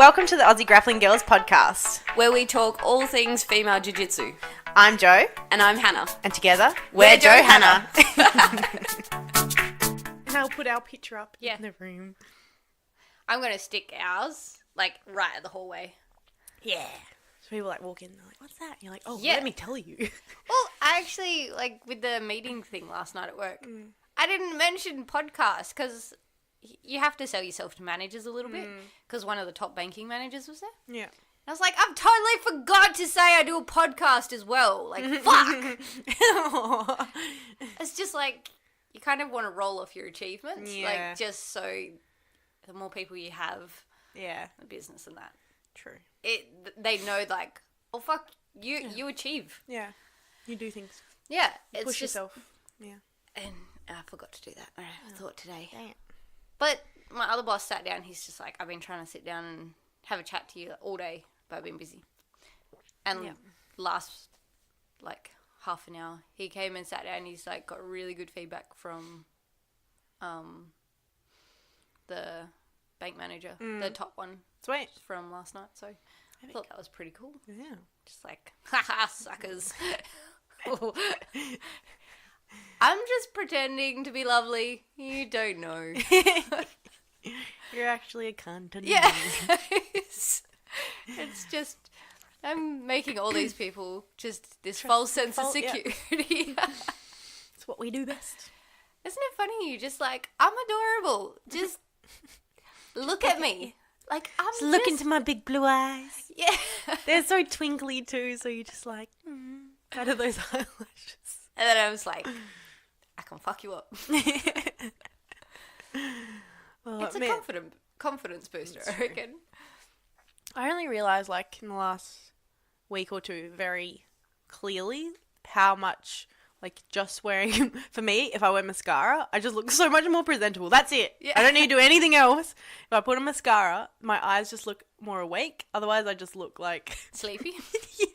Welcome to the Aussie Grappling Girls podcast, where we talk all things female jiu-jitsu. I'm Jo. And I'm Hannah. And together, we're Jo Hannah. And I'll put our picture up in the room. I'm going to stick ours, like, right at the hallway. Yeah. So people, like, walk in and they're like, what's that? And you're like, oh, let me tell you. Well, I actually, like, with the meeting thing last night at work, I didn't mention podcast because you have to sell yourself to managers a little bit because one of the top banking managers was there. Yeah. I was like, I've totally forgot to say I do a podcast as well. Like, fuck. It's just like, you kind of want to roll off your achievements. Yeah. Like, just so the more people you have, the business and that. True. They know, like, oh, fuck, you achieve. Yeah. You do things. Yeah. It's push just, yourself. Yeah. And I forgot to do that. I thought today. Dang it. But my other boss sat down. He's just like, I've been trying to sit down and have a chat to you all day, but I've been busy. And last, like, half an hour, he came and sat down. He's, like, got really good feedback from the bank manager, the top one. Sweet. From last night. So I thought that was pretty cool. Yeah. Just like, haha, suckers. I'm just pretending to be lovely. You don't know. You're actually a cunt. Yeah. It's just, I'm making all these people just this false sense of security. It's what we do best. Isn't it funny? You just like, I'm adorable. Just look at me. Like, I'm just look into my big blue eyes. Yeah. They're so twinkly too, so you're just like, out of those eyelashes. And then I was like, I can fuck you up. It's a confidence booster, I reckon. I only realised, like, in the last week or two very clearly how much, like, just wearing, for me, if I wear mascara, I just look so much more presentable. That's it. Yeah. I don't need to do anything else. If I put on mascara, my eyes just look more awake. Otherwise, I just look like... Sleepy? Yeah.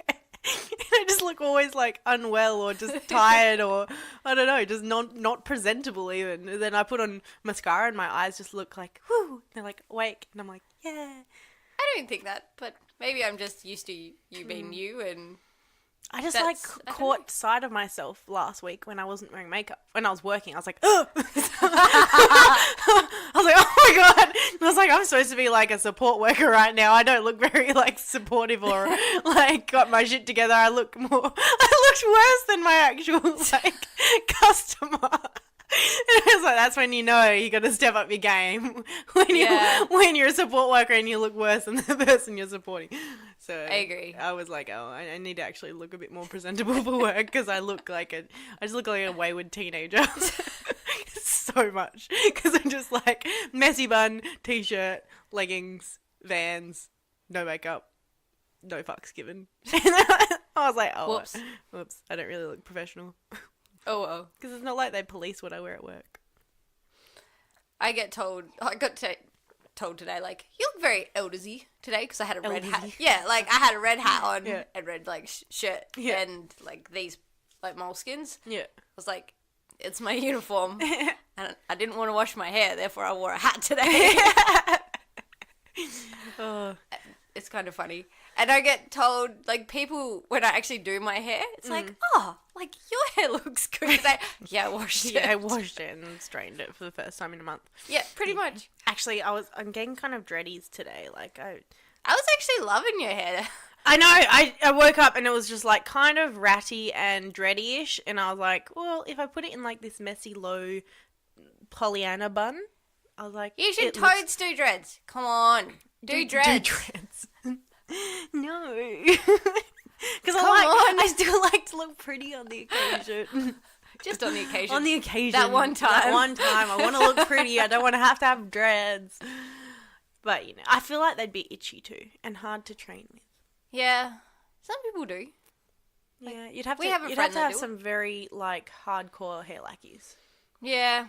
I just look always, like, unwell or just tired or, I don't know, just not presentable even. And then I put on mascara and my eyes just look like, whoo, they're, like, awake. And I'm like, yeah. I don't think that, but maybe I'm just used to you being you and... I just, like, caught sight of myself last week when I wasn't wearing makeup. When I was working, I was like, ugh! I was like, oh my God! And I was like, I'm supposed to be, like, a support worker right now. I don't look very, like, supportive or, like, got my shit together. I looked worse than my actual, like, customer. And I was like, that's when you know you got to step up your game when you're a support worker and you look worse than the person you're supporting. So I agree. I was like, oh, I need to actually look a bit more presentable for work because I just look like a wayward teenager. So much because I'm just like messy bun, t-shirt, leggings, Vans, no makeup, no fucks given. I was like, oh, whoops, I don't really look professional. Oh, well. Because it's not like they police what I wear at work. I got told today, like, you look very eldersy today because I had a red hat. Yeah, like, I had a red hat on and red, like, shirt and, like, these, like, moleskins. Yeah. I was like, it's my uniform. And I didn't want to wash my hair, therefore I wore a hat today. It's kind of funny. And I get told, like, people, when I actually do my hair, it's like, oh, like, your hair looks good today. Yeah, I washed it. Yeah, I washed it and straightened it for the first time in a month. Yeah, pretty much. Actually, I'm getting kind of dreadies today. Like, I was actually loving your hair. I know. I woke up and it was just, like, kind of ratty and dready-ish. And I was like, well, if I put it in, like, this messy, low Pollyanna bun, I was like... You should toads do dreads. Come on. Do dreads. Do dreads. No. Because I still like to look pretty on the occasion. Just on the occasion. On the occasion. That one time. I want to look pretty. I don't want to have dreads. But, you know, I feel like they'd be itchy too and hard to train with. Yeah. Some people do. Like, yeah, you'd have to have some very, like, hardcore hair lackeys. Yeah.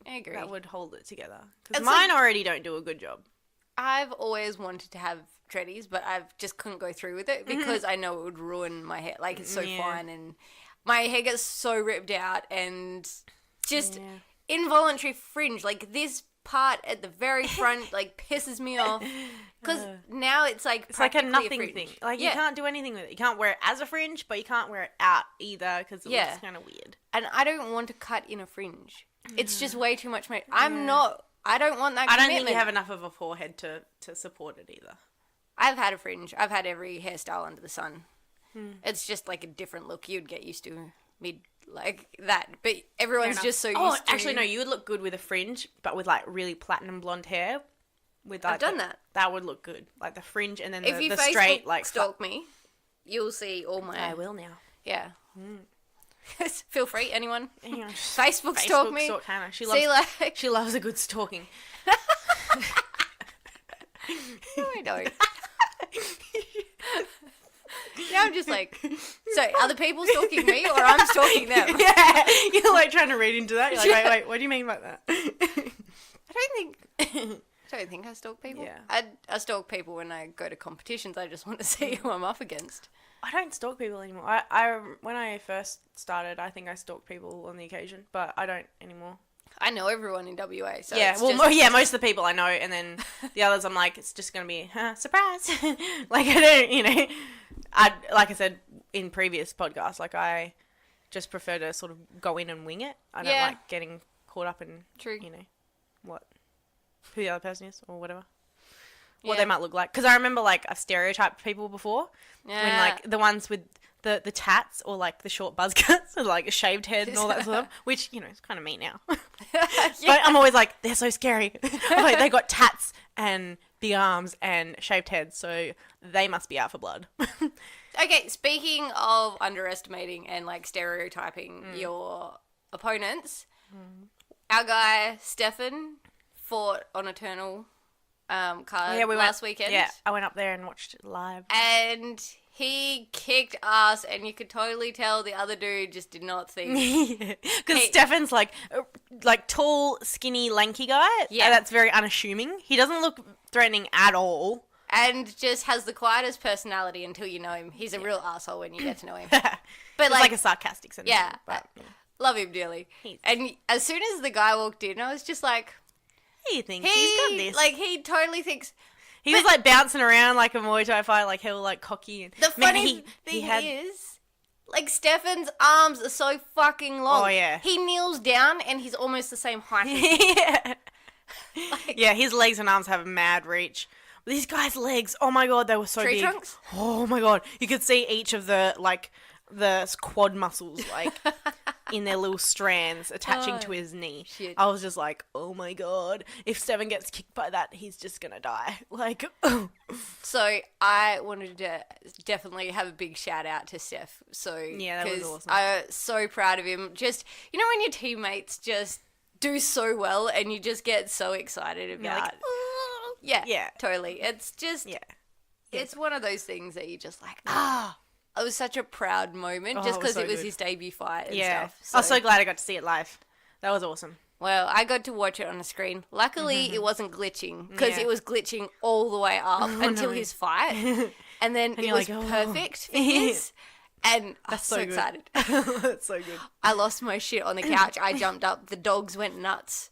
I agree. That would hold it together. Because mine already don't do a good job. I've always wanted to have dreadies, but I just couldn't go through with it because I know it would ruin my hair. Like, it's so fine and my hair gets so ripped out and just involuntary fringe. Like, this part at the very front like pisses me off because now it's like a nothing fringe. thing. Like you can't do anything with it. You can't wear it as a fringe, but you can't wear it out either because it looks kind of weird. And I don't want to cut in a fringe. It's just way too much. I don't want that commitment. I don't think you have enough of a forehead to support it either. I've had a fringe. I've had every hairstyle under the sun. It's just like a different look you'd get used to mid like that. But everyone's just so used to... actually, no, you would look good with a fringe, but with like really platinum blonde hair. With like I've done that. That would look good. Like the fringe and then if the you straight like... stalk me, you'll see all my... I will now. Yeah. Feel free, anyone. Yeah. Facebook stalk me. Stalk Hannah. She loves a good stalking. No, I don't. Now I'm just like, so are the people stalking me or I'm stalking them? Yeah, you're like trying to read into that. You're like, wait, what do you mean by that? I don't think I stalk people. Yeah. I stalk people when I go to competitions. I just want to see who I'm up against. I don't stalk people anymore. I when I first started, I think I stalked people on the occasion, but I don't anymore. I know everyone in WA. So yeah, most of the people I know, and then the others I'm like, it's just going to be, surprise. Like, I don't, like I said in previous podcasts, like, I just prefer to sort of go in and wing it. I don't like getting caught up in, who the other person is or whatever. What they might look like. Because I remember, like, I've stereotyped people before. Yeah. When, like, the ones with the tats or, like, the short buzz cuts or, like, a shaved head and all that sort of stuff, which, it's kind of me now. But I'm always like, they're so scary. Like, they got tats and big arms and shaved heads, so they must be out for blood. Okay, speaking of underestimating and, like, stereotyping your opponents, our guy, Stefan, fought on Eternal card last weekend. Yeah, I went up there and watched it live. And he kicked ass, and you could totally tell the other dude just did not think. Because Stefan's like tall, skinny, lanky guy. Yeah. That's very unassuming. He doesn't look threatening at all. And just has the quietest personality until you know him. He's a real asshole when you get to know him. But like a sarcastic sense. Yeah. Love him dearly. And as soon as the guy walked in, I was just like... He thinks he's got this. Like, he totally thinks... He was, like, bouncing around like a Muay Thai fight, like, hell, like, cocky. And, the funny thing is, like, Stefan's arms are so fucking long. Oh, yeah. He kneels down, and he's almost the same height as yeah. Yeah, his legs and arms have mad reach. These guys' legs, oh, my God, they were so Tree big. Trunks? Oh, my God. You could see each of the, like, the quad muscles, like... in their little strands attaching to his knee. Shit. I was just like, oh my God, if Stefan gets kicked by that, he's just gonna die. Like, So I wanted to definitely have a big shout out to Steph. So yeah, that was awesome. I'm so proud of him. Just, when your teammates just do so well and you just get so excited about like, yeah, totally. It's just, it's one of those things that you just like, it was such a proud moment just because it was his debut fight and stuff. So. I was so glad I got to see it live. That was awesome. Well, I got to watch it on a screen. Luckily, it wasn't glitching because it was glitching all the way up until his fight. And then it was perfect for his. And I was so excited. That's so good. I lost my shit on the couch. I jumped up. The dogs went nuts.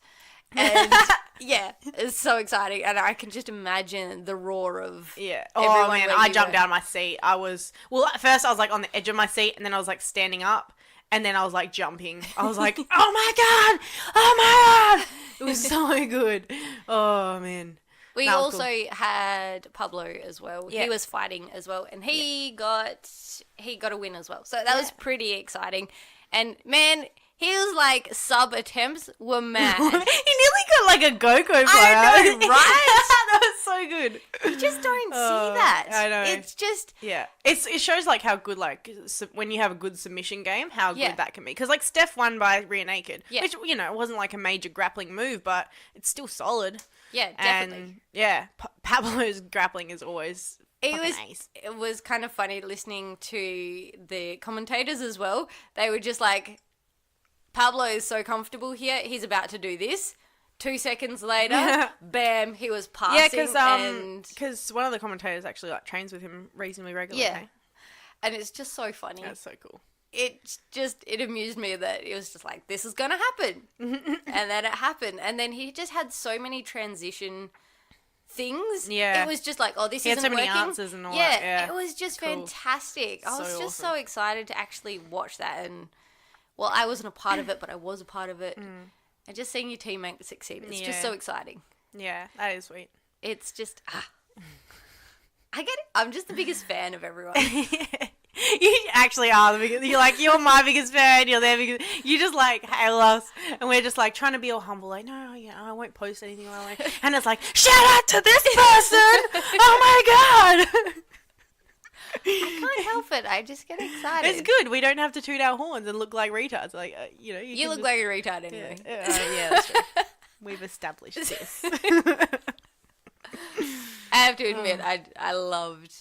And yeah, it's so exciting. And I can just imagine the roar of Oh, man, I jumped out of my seat. At first I was like on the edge of my seat and then I was like standing up and then I was like jumping. I was like, oh my God. It was so good. Oh, man. We also had Pablo as well. Yeah. He was fighting as well and he got a win as well. So that was pretty exciting. And man... His, like, sub-attempts were mad. He nearly got, like, a go-go player. I know, right? That was so good. You just don't see that. I know. It's just... Yeah. It shows, like, how good, like, when you have a good submission game, how good that can be. Because, like, Steph won by rear naked. Yeah. Which, it wasn't, like, a major grappling move, but it's still solid. Yeah, definitely. And, yeah, Pablo's grappling is always... It was kind of funny listening to the commentators as well. They were just like... Pablo is so comfortable here. He's about to do this. 2 seconds later, bam, he was passing. Yeah, because one of the commentators actually like trains with him reasonably regularly. Yeah, and it's just so funny. That's so cool. it amused me that it was just like, this is gonna happen. And then it happened. And then he just had so many transition things. Yeah. It was just like, oh, this He had isn't so many working. answers and all that. Yeah. It was just Cool. fantastic. I was So just awesome. so excited to actually watch that. And, well, I wasn't a part of it, but I was a part of it. And just seeing your teammate succeed, it's just Yeah. so exciting. Yeah, that is sweet. It's just, I get it. I'm just the biggest fan of everyone. You actually are the biggest. You're my biggest fan. You're their biggest. You just like hail us, and we're just like trying to be all humble. Like, no, yeah, I won't post anything. And it's like, shout out to this person. Oh my god. I can't help it. I just get excited. It's good. We don't have to toot our horns and look like retards. Like, you know, You look like a retard anyway. Yeah, that's true. We've established this. I have to admit, I loved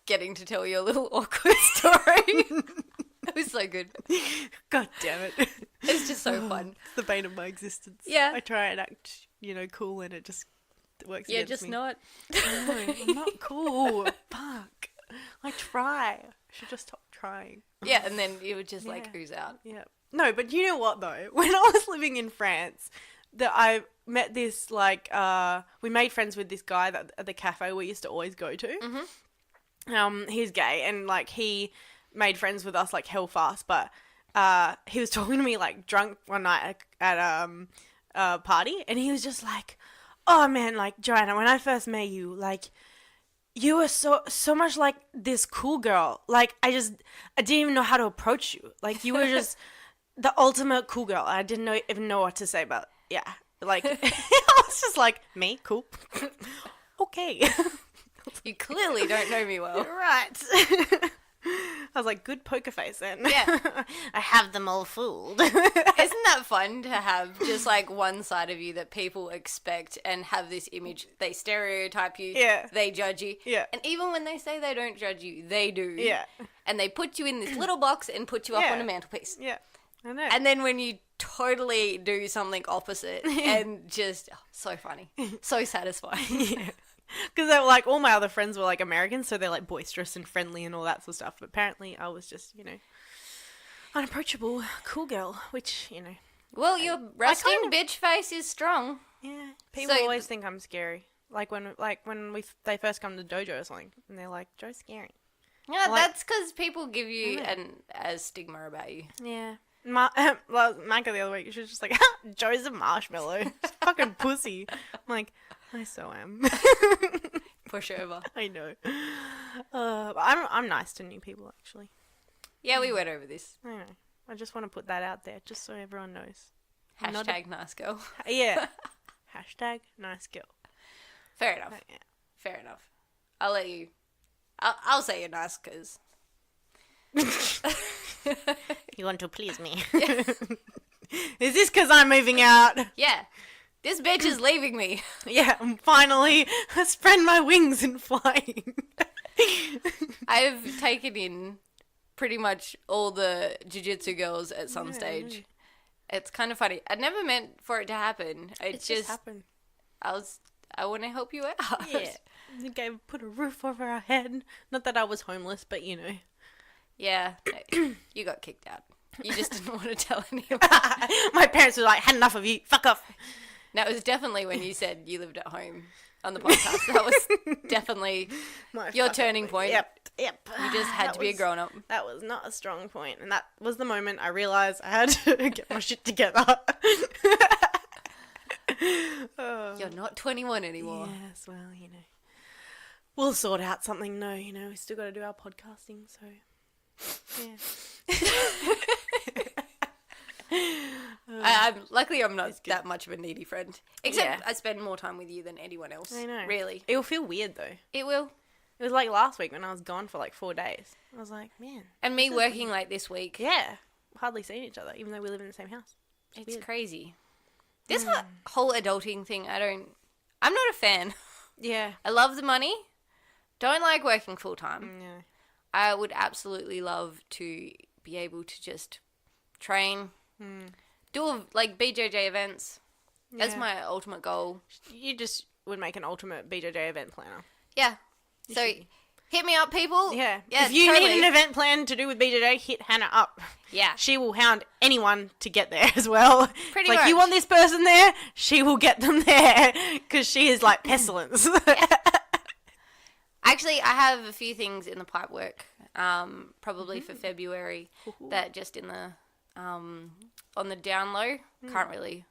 getting to tell you a little awkward story. It was so good. God damn it. It's just so fun. It's the bane of my existence. Yeah. I try and act, cool, and it just works against just me. not. No, I'm not cool. Fuck. I try. I should just stop trying. Yeah, and then it would just like ooze out. Yeah. No, but you know what though? When I was living in France, I met this we made friends with this guy that at the cafe we used to always go to. Mm-hmm. He's gay, and like he made friends with us like hell fast, but he was talking to me like drunk one night at a party, and he was just like, oh man, like Joanna, when I first met you, like you were so much like this cool girl. Like I didn't even know how to approach you. Like you were just the ultimate cool girl. I didn't even know what to say, but yeah, like I was just like, me, cool, okay. You clearly don't know me well. Right. I was like, good poker face then. Yeah. I have them all fooled. Isn't that fun to have just like one side of you that people expect and have this image? They stereotype you. Yeah. They judge you. Yeah. And even when they say they don't judge you, they do. Yeah. And they put you in this little box and put you up Yeah. on a mantelpiece. Yeah. I know. And then when you totally do something opposite and just, so funny. So satisfying. Yeah. Because like all my other friends were like Americans, so they're like boisterous and friendly and all that sort of stuff. But apparently I was just, unapproachable, cool girl, which, Well, your resting bitch face is strong. yeah. People So- always think I'm scary. Like when they first come to Dojo or something, and they're like, Joe's scary. Yeah, Like- that's because people give you a stigma about you. Yeah. Micah the other week, she was just like, Joe's a marshmallow. She's fucking pussy. I'm like, I so am. Push over. I know. But I'm nice to new people, actually. Yeah, we went over this. I know. I just want to put that out there, just so everyone knows. I'm not Hashtag nice girl. Yeah. Hashtag nice girl. Fair enough. Yeah. Fair enough. I'll let you. I'll say you're nice because. You want to please me. Is this because I'm moving out? Yeah. This bitch is leaving me. Yeah, I'm finally spread my wings and flying. I've taken in pretty much all the jiu-jitsu girls at some stage. It's kind of funny. I never meant for it to happen. It just happened. I want to help you out. Yeah. You put a roof over our head. Not that I was homeless, but Yeah. You got kicked out. You just didn't want to tell anyone. My parents were like, had enough of you. Fuck off. That was definitely when you said you lived at home on the podcast. That was definitely your turning point. Yep. You just had to be a grown-up. That was not a strong point, and that was the moment I realised I had to get my shit together. You're not 21 anymore. Yes, well, we'll sort out something. No, we still got to do our podcasting, so yeah. Luckily, I'm not that much of a needy friend. Except Yeah. I spend more time with you than anyone else. I know. Really. It will feel weird though. It will. It was like last week when I was gone for like 4 days. I was like, man. And me working like this week. Yeah. Hardly seen each other, even though we live in the same house. It's weird. crazy. This whole adulting thing, I'm not a fan. Yeah. I love the money. Don't like working full time. Yeah. I would absolutely love to be able to just train, do like BJJ events. That's Yeah. my ultimate goal. You just would make an ultimate BJJ event planner. Yeah. So should be. Hit me up, people. Yeah. Yeah, if you totally. need an event plan to do with BJJ, hit Hannah up. Yeah. She will hound anyone to get there as well. Pretty like, much. you want this person there, she will get them there. Because she is like pestilence. Actually, I have a few things in the pipe work, probably for February, that just in the, on the down low, can't really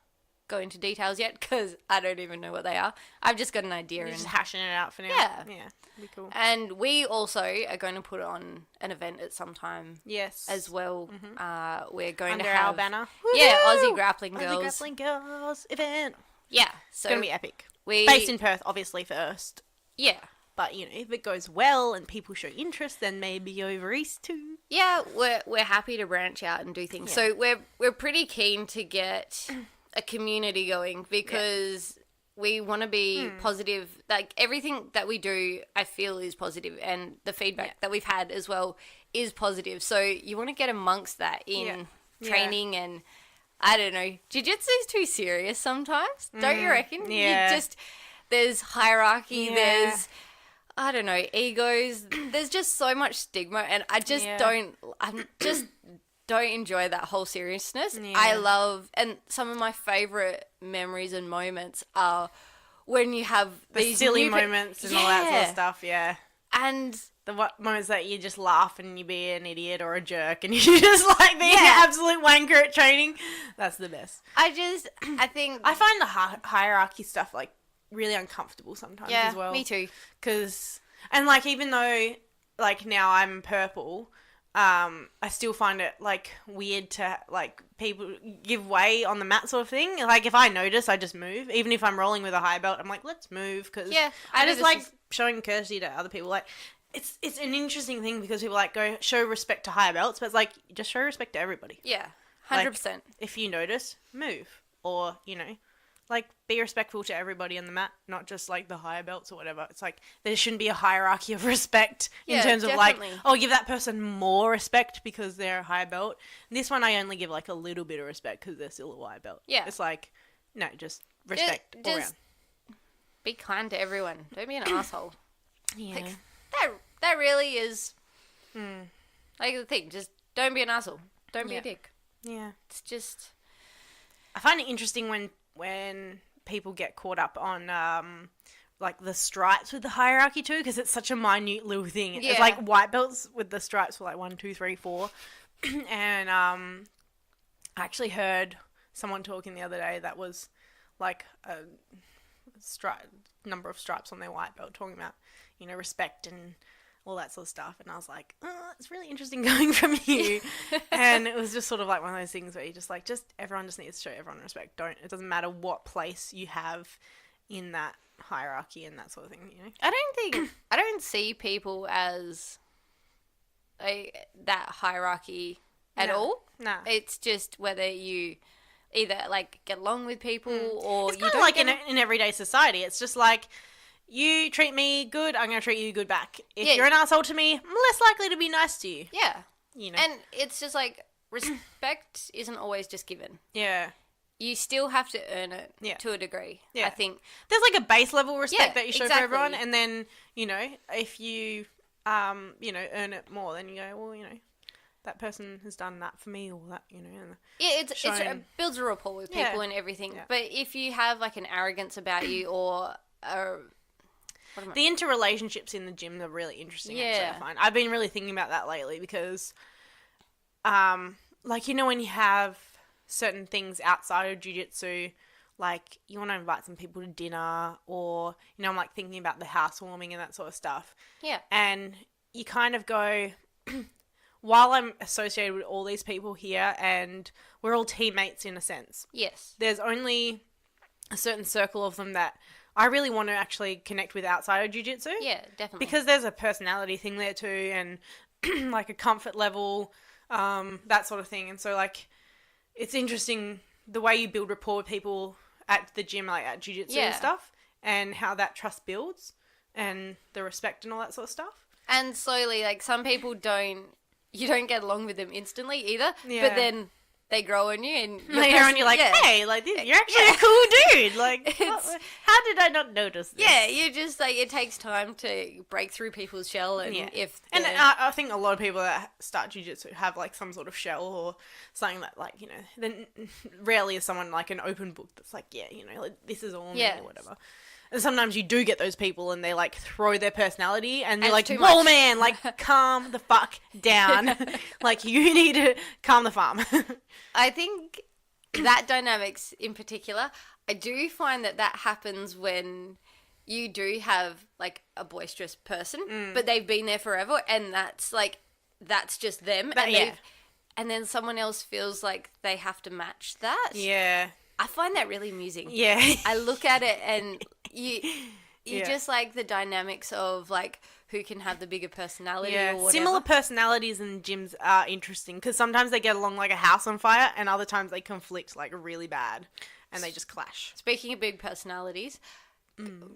go into details yet because I don't even know what they are. I've just got an idea. You're just hashing it out for now. Yeah. Yeah, be cool. And we also are going to put on an event at some time. Yes. As well. We're going Under to have... our banner. Yeah, Woo-hoo! Aussie Grappling Girls. Aussie Grappling Girls event. Yeah. It's So going to be epic. Based in Perth, obviously, first. Yeah. But, you know, if it goes well and people show interest, then maybe over east too. Yeah, we're happy to branch out and do things. Yeah. So we're pretty keen to get a community going because we want to be positive. Like, everything that we do, I feel, is positive, and the feedback that we've had as well is positive. So you want to get amongst that in training and, I don't know, jiu-jitsu is too serious sometimes, don't you reckon? Yeah. There's hierarchy, Yeah. there's, I don't know, egos. There's just so much stigma, and I just don't enjoy that whole seriousness. Yeah. I love, and some of my favorite memories and moments are when you have these silly new moments and all that sort of stuff, yeah. And The moments that you just laugh and you be an idiot or a jerk and you just like being an absolute wanker at training. That's the best. I think... I find the hierarchy stuff like really uncomfortable sometimes as well. Me too. And like, even though like now I'm purple, I still find it like weird to like people give way on the mat sort of thing. Like, if I notice, I just move. Even if I'm rolling with a high belt, I'm like, let's move, because I just like showing courtesy to other people. Like, it's an interesting thing because people like go show respect to higher belts, but it's like, just show respect to everybody. Yeah, 100%. Like, if you notice, move, or you know, like, be respectful to everybody on the mat, not just like the higher belts or whatever. It's like, there shouldn't be a hierarchy of respect in terms of definitely. like, oh, give that person more respect because they're a higher belt. This one I only give like a little bit of respect because they're still a white belt. Yeah. It's like, no, just respect all around. Be kind to everyone. Don't be an asshole. Yeah. Like, that really is like the thing. Just don't be an asshole. Don't be a dick. Yeah. It's just... I find it interesting when people get caught up on like the stripes with the hierarchy too, because it's such a minute little thing. It's like white belts with the stripes for like 1, 2, 3, 4. And I actually heard someone talking the other day that was like a number of stripes on their white belt, talking about, you know, respect and all that sort of stuff. And I was like, oh, it's really interesting going from you. And it was just sort of like one of those things where you just like, everyone just needs to show everyone respect. It doesn't matter what place you have in that hierarchy and that sort of thing, you know? I don't see people as that hierarchy at all. No. It's just whether you either like get along with people or it's you kind don't of like in everyday society. It's just like, you treat me good, I'm going to treat you good back. If you're an asshole to me, I'm less likely to be nice to you. Yeah. You know? And it's just like, respect isn't always just given. Yeah. You still have to earn it to a degree, Yeah. I think. There's like a base level respect that you show exactly. for everyone, and then, you know, if you, you know, earn it more, then you go, well, you know, that person has done that for me, or that, you know. It builds a rapport with people and everything. Yeah. But if you have like an arrogance about you or the interrelationships in the gym are really interesting, actually, I find. I've been really thinking about that lately because, like, you know, when you have certain things outside of jiu-jitsu, like, you want to invite some people to dinner, or, you know, I'm, like, thinking about the housewarming and that sort of stuff. Yeah. And you kind of go, while I'm associated with all these people here, and we're all teammates in a sense. Yes. There's only a certain circle of them that I really want to actually connect with outside of jiu-jitsu. Yeah, definitely. Because there's a personality thing there too, and like a comfort level, that sort of thing. And so, like, it's interesting the way you build rapport with people at the gym, like at jiu-jitsu and stuff, and how that trust builds, and the respect and all that sort of stuff. And slowly, like, some people you don't get along with them instantly either, Yeah. but then they grow on you, and later on you're like, hey, like this, you're actually a cool dude. Like, how did I not notice this? Yeah, you just like, it takes time to break through people's shell, and I think a lot of people that start jiu-jitsu have like some sort of shell or something that, like, you know, then rarely is someone like an open book that's like, yeah, you know, like, this is all me or whatever. And sometimes you do get those people and they, like, throw their personality and you're like, whoa, man, like, calm the fuck down. Like, you need to calm the farm. I think that dynamics in particular, I do find that happens when you do have, like, a boisterous person, but they've been there forever, and that's just them. And then someone else feels like they have to match that. Yeah. I find that really amusing. Yeah. I look at it and you just like the dynamics of like who can have the bigger personality or whatever. Similar personalities in gyms are interesting because sometimes they get along like a house on fire and other times they conflict like really bad and they just clash. Speaking of big personalities,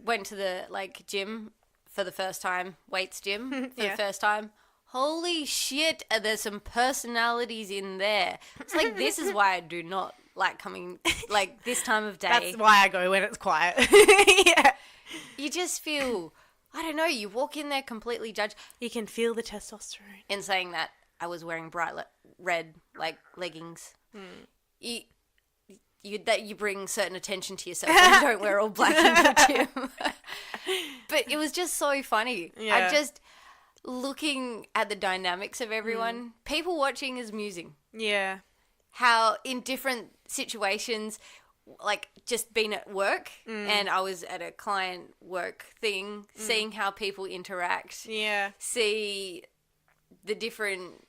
went to the like gym for the first time, weights gym for the first time. Holy shit, there's some personalities in there. It's like, this is why I do not like coming, like, this time of day. That's why I go when it's quiet. Yeah. You just feel, I don't know, you walk in there completely judged. You can feel the testosterone. In saying that, I was wearing bright red, like, leggings. You bring certain attention to yourself when you don't wear all black in the gym. But it was just so funny. Yeah. I just... looking at the dynamics of everyone, people watching is amusing. Yeah. How in different situations, like just being at work and I was at a client work thing, seeing how people interact. Yeah. See the different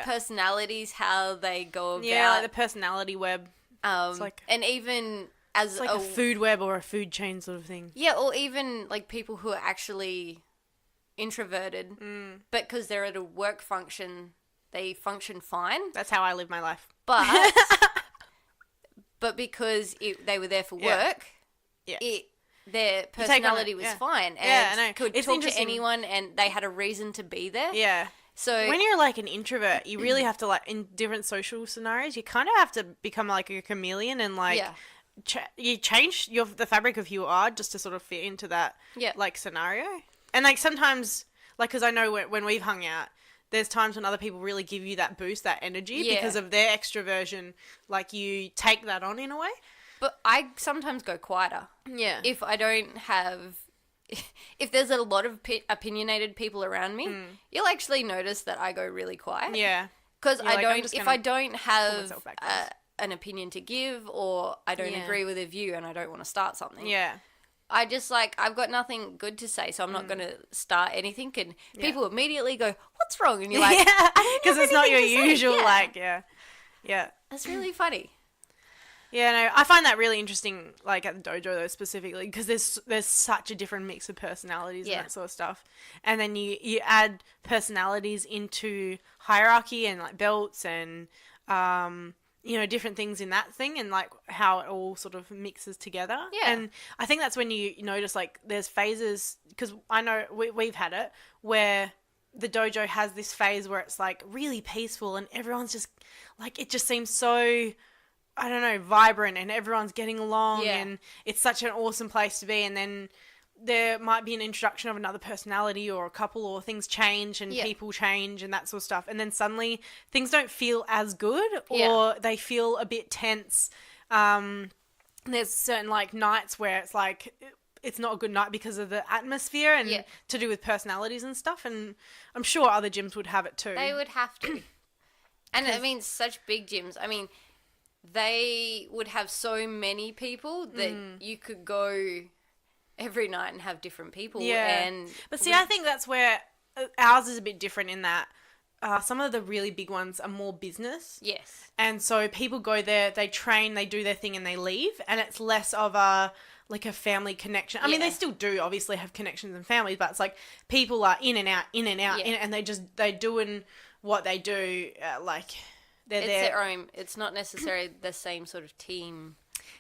personalities, how they go about. Yeah, like the personality web. It's like, and even as it's like a food web or a food chain sort of thing. Yeah, or even like people who are actually introverted, but because they're at a work function, they function fine. That's how I live my life. But because they were there for work, their personality was fine and could talk to anyone, and they had a reason to be there. Yeah. So when you're like an introvert, you really have to, like, in different social scenarios, you kind of have to become like a chameleon and like you change the fabric of who you are just to sort of fit into that like scenario. And, like, sometimes, like, because I know when we've hung out, there's times when other people really give you that boost, that energy, because of their extroversion. Like, you take that on in a way. But I sometimes go quieter. Yeah. If I don't have... If there's a lot of opinionated people around me, you'll actually notice that I go really quiet. Yeah. Because if I don't have an opinion to give, or I don't agree with a view and I don't want to start something. Yeah. I just, like, I've got nothing good to say, so I'm not going to start anything. And people immediately go, what's wrong? And you're like, because it's not your usual, Yeah. That's really funny. Yeah, no, I find that really interesting, like, at the dojo, though, specifically, because there's such a different mix of personalities and that sort of stuff. And then you add personalities into hierarchy and, like, belts and, you know, different things in that thing, and like how it all sort of mixes together. Yeah. And I think that's when you notice, like, there's phases, because I know we've had it, where the dojo has this phase where it's like really peaceful and everyone's just like, it just seems so, I don't know, vibrant, and everyone's getting along and it's such an awesome place to be. And then there might be an introduction of another personality or a couple, or things change and people change and that sort of stuff. And then suddenly things don't feel as good, or they feel a bit tense. There's certain, like, nights where it's like, it's not a good night because of the atmosphere and to do with personalities and stuff. And I'm sure other gyms would have it too. They would have to. And I mean, such big gyms. I mean, they would have so many people that you could go every night and have different people. Yeah. But see, I think that's where ours is a bit different in that some of the really big ones are more business. Yes. And so people go there, they train, they do their thing, and they leave. And it's less of a family connection. I mean, they still do obviously have connections and families, but it's like people are in and out, and they're doing what they do. Like, they're there. It's their own. It's not necessarily the same sort of team.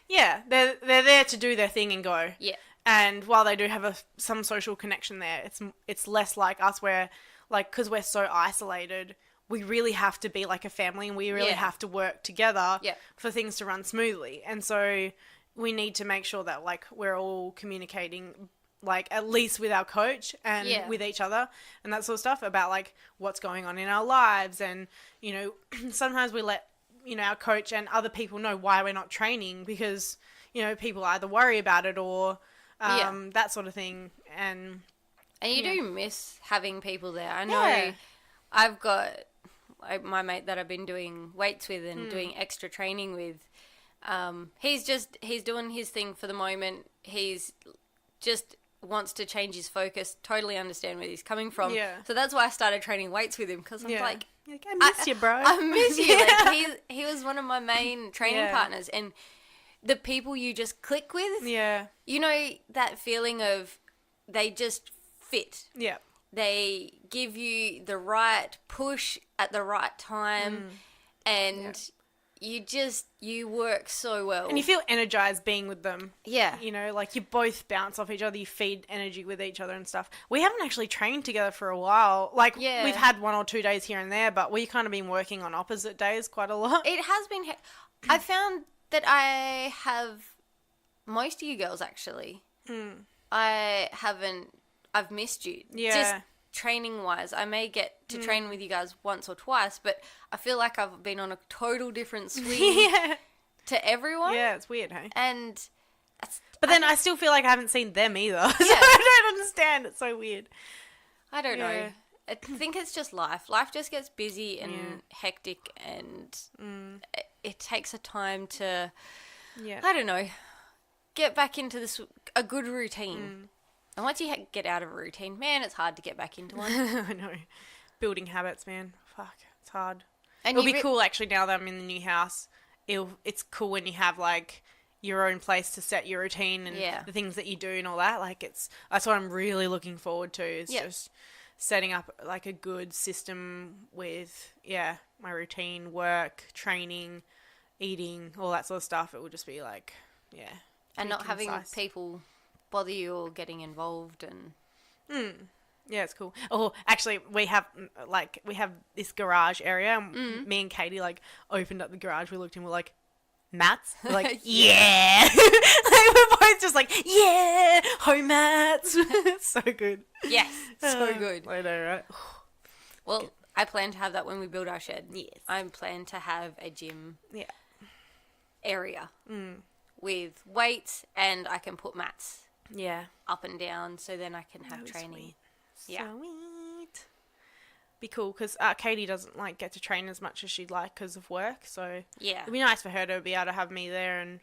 Yeah, they're there to do their thing and go. Yeah. And while they do have some social connection there, it's less like us where, like, because we're so isolated, we really have to be like a family and we really have to work together for things to run smoothly. And so we need to make sure that like we're all communicating like at least with our coach and with each other and that sort of stuff about like what's going on in our lives. And, you know, sometimes we let, you know, our coach and other people know why we're not training because, you know, people either worry about it or that sort of thing. And you do miss having people there. I know I've got my mate that I've been doing weights with and doing extra training with. He's doing his thing for the moment. He's just wants to change his focus, totally understand where he's coming from. Yeah. So that's why I started training weights with him because I'm like, I miss you, bro. I miss you. Like, he was one of my main training partners, and the people you just click with. Yeah. You know that feeling of they just fit. Yeah. They give you the right push at the right time, and you work so well. And you feel energized being with them. Yeah. You know, like you both bounce off each other, you feed energy with each other and stuff. We haven't actually trained together for a while. Like, we've had 1 or 2 days here and there, but we kind of been working on opposite days quite a lot. It has been... I found that I have... Most of you girls, actually. I've missed you. Yeah. Just training-wise. I may get to train with you guys once or twice, but I feel like I've been on a total different swing to everyone. Yeah, it's weird, hey? And... But then I still feel like I haven't seen them either. So I don't understand. It's so weird. I don't know. I think it's just life. Life just gets busy and hectic, and it takes a time to, I don't know, get back into a good routine. And once you get out of a routine, man, it's hard to get back into one. I know. Building habits, man. Fuck, it's hard. And it'll be cool, actually, now that I'm in the new house. It's cool when you have, like, your own place to set your routine and the things that you do and all that. Like, that's what I'm really looking forward to, is just setting up, like, a good system with, my routine, work, training, eating, all that sort of stuff. It will just be, like, and not having people bother you or getting involved and... Yeah, it's cool. Oh, actually, we have this garage area. Me and Katie, like, opened up the garage. We looked and we're like, mats? We're like, yeah! Like, we're both just like, yeah! Home mats! So good. Yes, so good. I know, right? Well, I plan to have that when we build our shed. Yes. I plan to have a gym area with weights, and I can put mats up and down, so then I can have training. Sweet. Yeah. Sweet. Be cool, because Katie doesn't like get to train as much as she'd like because of work, so it'd be nice for her to be able to have me there and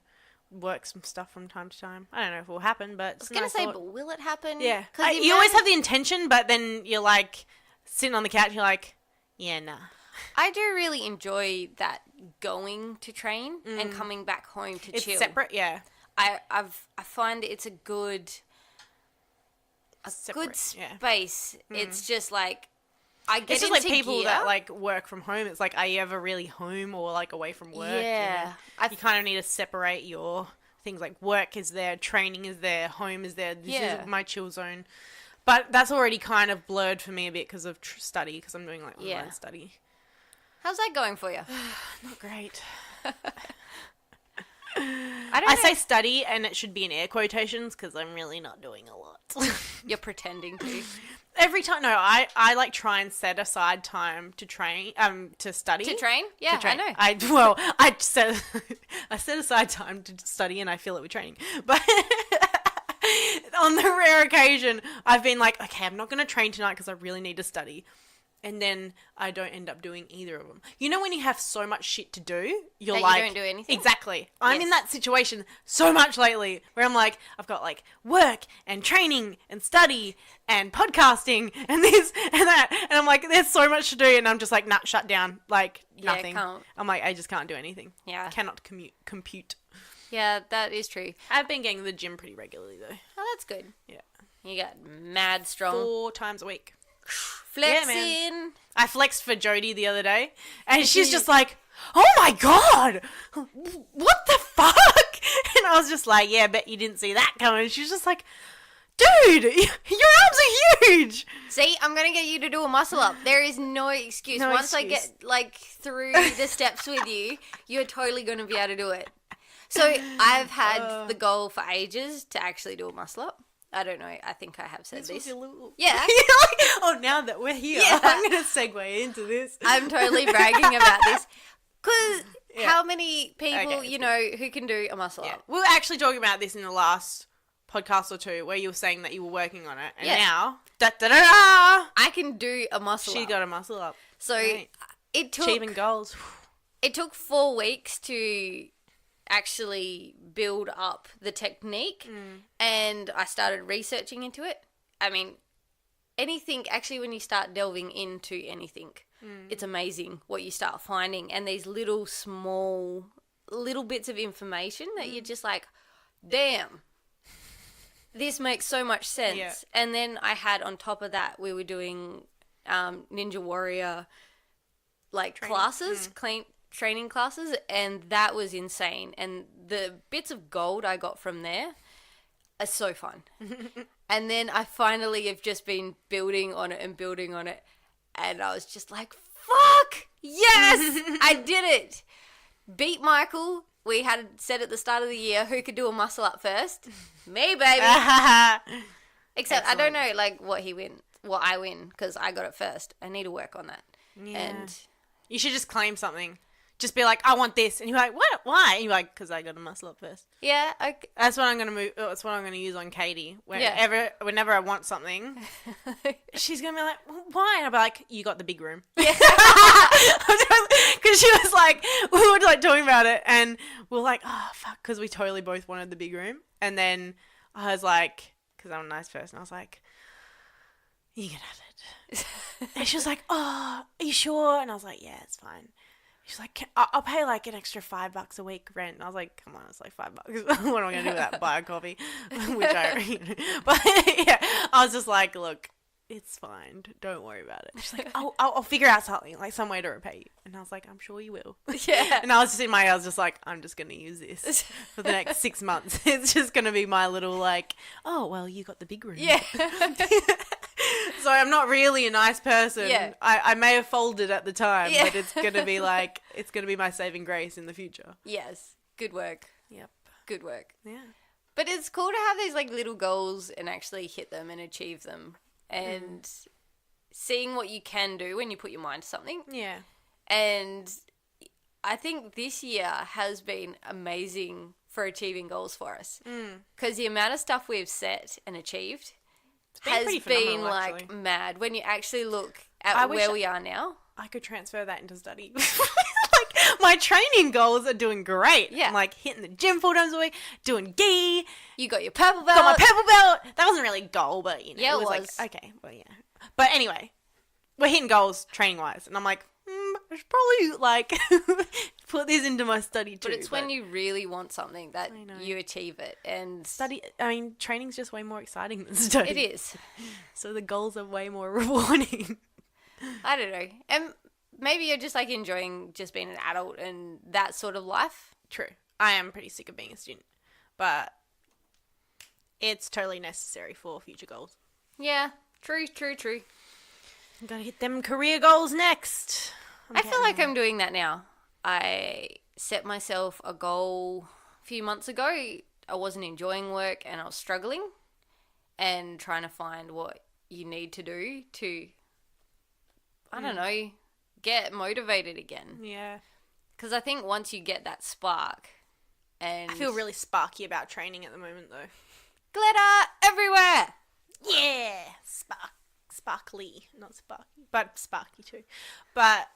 work some stuff from time to time. I don't know if it will happen, but I was going to say, but will it happen? Yeah. You always have the intention, but then you're like sitting on the couch, you're like, yeah, nah. I do really enjoy that going to train and coming back home to chill. It's separate, yeah. I find it's a good space. It's just like it's just like people that like work from home. It's like, are you ever really home or like away from work? Yeah, you kind of need to separate your things. Like work is there, training is there, home is there. This is my chill zone. But that's already kind of blurred for me a bit because of study. Because I'm doing like online study. How's that going for you? Not great. I say study, and it should be in air quotations because I'm really not doing a lot. You're pretending to. Every time, no, I like try and set aside time to train, to study. To train? Yeah, to train. I know. I set aside time to study, and I fill it with training. But on the rare occasion, I've been like, okay, I'm not going to train tonight because I really need to study. And then I don't end up doing either of them. You know when you have so much shit to do, you're like... you don't do anything? Exactly. I'm in that situation so much lately where I'm like, I've got like work and training and study and podcasting and this and that. And I'm like, there's so much to do. And I'm just like, nah, shut down. Like, nothing. I'm like, I just can't do anything. Yeah. I cannot compute. Yeah, that is true. I've been getting to the gym pretty regularly though. Oh, that's good. Yeah. You got mad strong. 4 times a week. Flexing. Yeah, I flexed for Jodie the other day, and she's just like, "Oh my god, what the fuck?" And I was just like, "Yeah, bet you didn't see that coming." She's just like, Dude, your arms are huge. See, I'm going to get you to do a muscle up. There is no excuse. No Once excuse. I get, like, through the steps with you, you're totally going to be able to do it. So I've had the goal for ages to actually do a muscle up. I don't know. I think I have said this. Yeah. Oh, now that we're here, Yeah. I'm going to segue into this. I'm totally bragging about this. Because how many people, you know, who can do a muscle up? We were actually talking about this in the last podcast or two where you were saying that you were working on it. And now, I can do a muscle up. She got a muscle up. So it took... Achieving goals. It took 4 weeks to actually build up the technique, and I started researching into it. I mean, anything, actually, when you start delving into anything, it's amazing what you start finding, and these little small little bits of information that you're just like, damn, this makes so much sense. Yeah. And then I had, on top of that, we were doing Ninja Warrior classes, training classes, and that was insane. And the bits of gold I got from there are so fun. And then I finally have just been building on it, and I was just like, fuck, yes, I did it. Beat Michael. We had said at the start of the year who could do a muscle up first. Me, baby. Except I don't know what I win, because I got it first. I need to work on that. Yeah. And you should just claim something. Just be like, I want this, and you're like, what? Why? And you're like, because I got to muscle up first. yeah, That's what I'm gonna That's what I'm gonna use on Katie. Whenever I want something, she's gonna be like, why? And I'll be like, you got the big room. Yeah. Because she was like, we were like talking about it, and we were like, oh fuck, because we totally both wanted the big room, and then I was like, because I'm a nice person, I was like, you can have it. And she was like, oh, are you sure? And I was like, yeah, it's fine. She's like, I'll pay like an extra $5 a week rent. And I was like, come on, it's like $5. What am I going to do with that? Buy a coffee? Which but yeah, I was just like, look, it's fine. Don't worry about it. She's like, I'll figure out something, like some way to repay you. And I was like, I'm sure you will. Yeah. And I was just in my head, I was just like, I'm just going to use this for the next 6 months. It's just going to be my little like, oh, well, you got the big room. Yeah. So I'm not really a nice person. Yeah. I may have folded at the time, Yeah. but it's going to be like, it's going to be my saving grace in the future. Yes. Good work. Yep. Good work. Yeah. But it's cool to have these like little goals and actually hit them and achieve them, and seeing what you can do when you put your mind to something. Yeah. And I think this year has been amazing for achieving goals for us, because the amount of stuff we've set and achieved has pretty been phenomenal, like actually. mad when you actually look at where we are now. I could transfer that into study. Like, my training goals are doing great. Yeah. I'm like hitting the gym 4 times a week, doing gi, You got your purple belt. got my purple belt. That wasn't really a goal, but you know, Yeah, it was it like, was. okay, well, yeah. But anyway, we're hitting goals training wise, and I'm like, I should probably like put this into my study too. But it's when you really want something that I know. you achieve it. And training's just way more exciting than study. it is. So the goals are way more rewarding. I don't know. And maybe you're just like enjoying just being an adult and that sort of life. True. I am pretty sick of being a student, but it's totally necessary for future goals. Yeah. True. I'm gonna hit them career goals next. I feel like I'm doing that now. I set myself a goal a few months ago. I wasn't enjoying work and I was struggling and trying to find what you need to do to, I don't know, get motivated again. Yeah. Because I think once you get that spark, and I feel really sparky about training at the moment, though. glitter everywhere. Yeah, sparkly, not sparky, but sparky too. But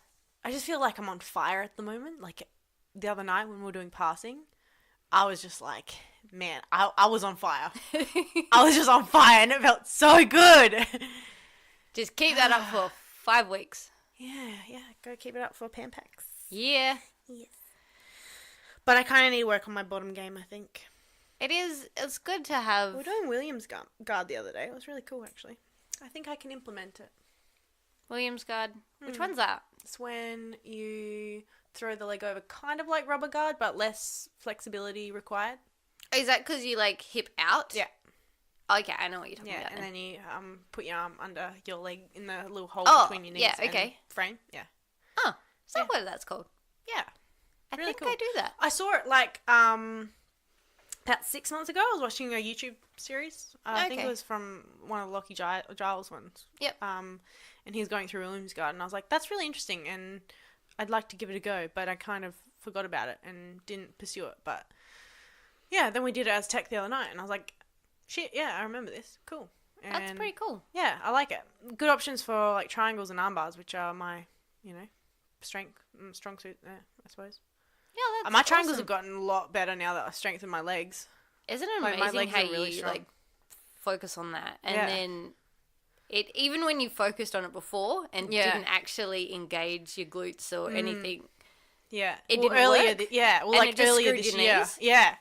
I just feel like I'm on fire at the moment. Like the other night when we were doing passing, I was just like, man, I was on fire. I was just on fire, and it felt so good. Just keep that up for 5 weeks. Yeah, go keep it up for Pan Packs. Yeah. Yes. But I kind of need to work on my bottom game, I think. It is. It's good to have. We were doing Williams guard the other day. It was really cool, actually. I think I can implement it. Williams guard. Which one's that? It's when you throw the leg over, kind of like rubber guard, but less flexibility required. Is that because you like hip out? Yeah. Okay, I know what you're talking Yeah, about. and then you put your arm under your leg in the little hole between your knees. Yeah, okay. And frame. Yeah. Oh, is that what that's called? Yeah. I Really think cool. I do that. I saw it like about 6 months ago. I was watching a YouTube series. I think it was from one of the Lockie Giles ones. Yep. And he was going through Williams Garden. I was like, that's really interesting, and I'd like to give it a go, but I kind of forgot about it and didn't pursue it. But yeah, then we did it as tech the other night, and I was like, shit, yeah, I remember this. Cool. And That's pretty cool. yeah, I like it. Good options for like triangles and arm bars, which are my, strong suit there, I suppose. Yeah, that's My triangles awesome. have gotten a lot better now that I've strengthened my legs. Isn't it Like, amazing my legs how are really you strong. like focus on that, and Yeah. then it even when you focused on it before and Yeah. didn't actually engage your glutes or anything. Yeah. It well, didn't earlier work? well, And like it just earlier screwed this your year. knees? Yeah.